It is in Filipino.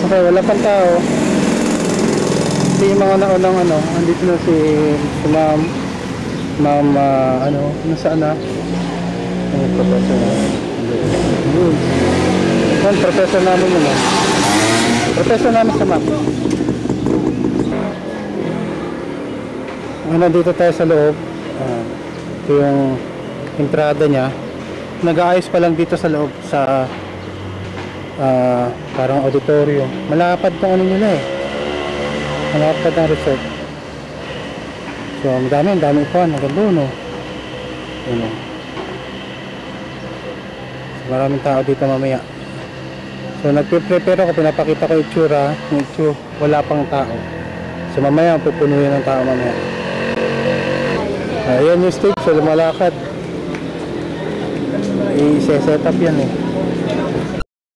Okay, wala pang tao. Ito yung mga naunang ano, andito na si ma'am. Ma'am, ano, nasaan na? Yung professor na. Yun. Yan, professor namin yun. Professor namin sa map. Nandito tayo sa loob. Ito yung entrada niya. Nag-aayos pa lang dito sa loob sa parang auditorium. Malapad tong ano nila eh. Malapad ang resort. So, ang dami upuan. Maganda no. Ano. So, maraming tao dito mamaya. So, nagpe-prepare ako. Pinapakita ko yung itsura. Wala pang tao. So, mamaya pupunuin ng tao mamaya. Ayan yung stage. So, lumalakad. I-set up yan eh.